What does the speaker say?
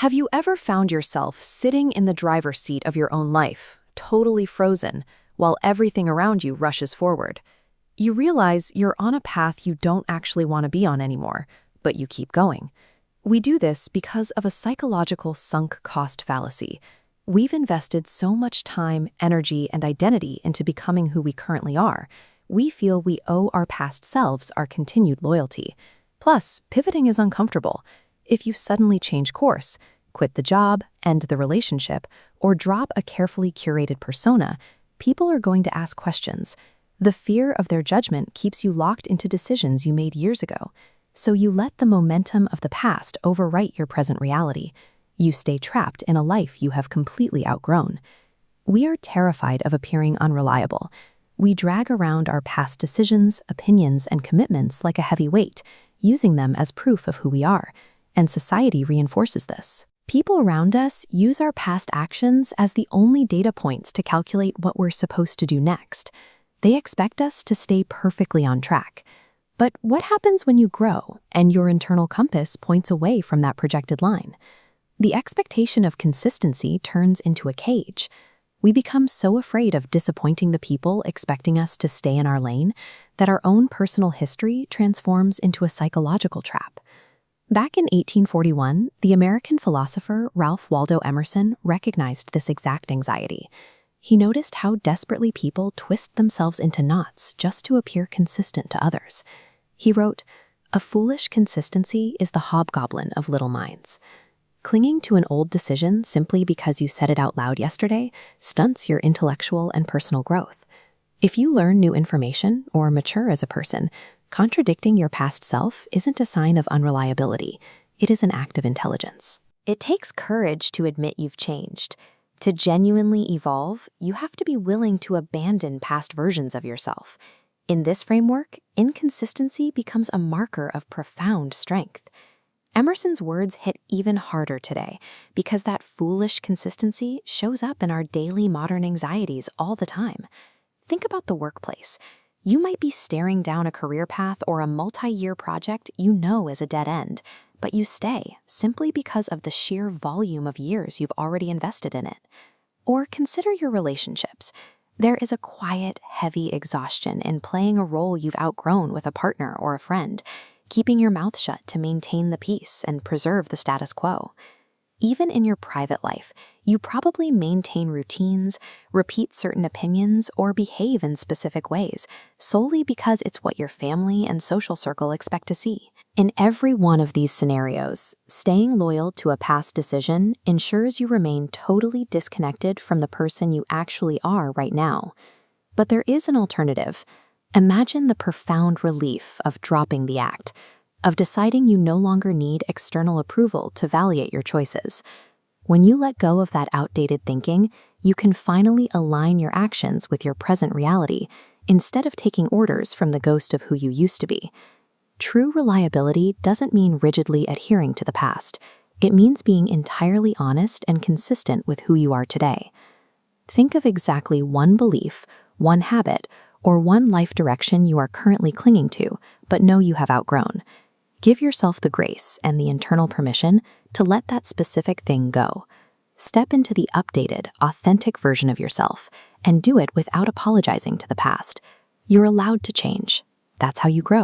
Have you ever found yourself sitting in the driver's seat of your own life, totally frozen, while everything around you rushes forward? You realize you're on a path you don't actually want to be on anymore, but you keep going. We do this because of a psychological sunk cost fallacy. We've invested so much time, energy, and identity into becoming who we currently are. We feel we owe our past selves our continued loyalty. Plus, pivoting is uncomfortable. If you suddenly change course, quit the job, end the relationship, or drop a carefully curated persona, people are going to ask questions. The fear of their judgment keeps you locked into decisions you made years ago. So you let the momentum of the past overwrite your present reality. You stay trapped in a life you have completely outgrown. We are terrified of appearing unreliable. We drag around our past decisions, opinions, and commitments like a heavy weight, using them as proof of who we are. And society reinforces this. People around us use our past actions as the only data points to calculate what we're supposed to do next. They expect us to stay perfectly on track. But what happens when you grow and your internal compass points away from that projected line? The expectation of consistency turns into a cage. We become so afraid of disappointing the people expecting us to stay in our lane that our own personal history transforms into a psychological trap. Back in 1841, the American philosopher Ralph Waldo Emerson recognized this exact anxiety. He noticed how desperately people twist themselves into knots just to appear consistent to others. He wrote, "A foolish consistency is the hobgoblin of little minds." Clinging to an old decision simply because you said it out loud yesterday stunts your intellectual and personal growth. If you learn new information or mature as a person, contradicting your past self isn't a sign of unreliability. It is an act of intelligence. It takes courage to admit you've changed. To genuinely evolve, you have to be willing to abandon past versions of yourself. In this framework, inconsistency becomes a marker of profound strength. Emerson's words hit even harder today because that foolish consistency shows up in our daily modern anxieties all the time. Think about the workplace. You might be staring down a career path or a multi-year project you know is a dead end, but you stay simply because of the sheer volume of years you've already invested in it. Or consider your relationships. There is a quiet, heavy exhaustion in playing a role you've outgrown with a partner or a friend, keeping your mouth shut to maintain the peace and preserve the status quo. Even in your private life, you probably maintain routines, repeat certain opinions, or behave in specific ways, solely because it's what your family and social circle expect to see. In every one of these scenarios, staying loyal to a past decision ensures you remain totally disconnected from the person you actually are right now. But there is an alternative. Imagine the profound relief of dropping the act, of deciding you no longer need external approval to validate your choices. When you let go of that outdated thinking, you can finally align your actions with your present reality instead of taking orders from the ghost of who you used to be. True reliability doesn't mean rigidly adhering to the past. It means being entirely honest and consistent with who you are today. Think of exactly one belief, one habit, or one life direction you are currently clinging to, but know you have outgrown. Give yourself the grace and the internal permission to let that specific thing go. Step into the updated, authentic version of yourself and do it without apologizing to the past. You're allowed to change. That's how you grow.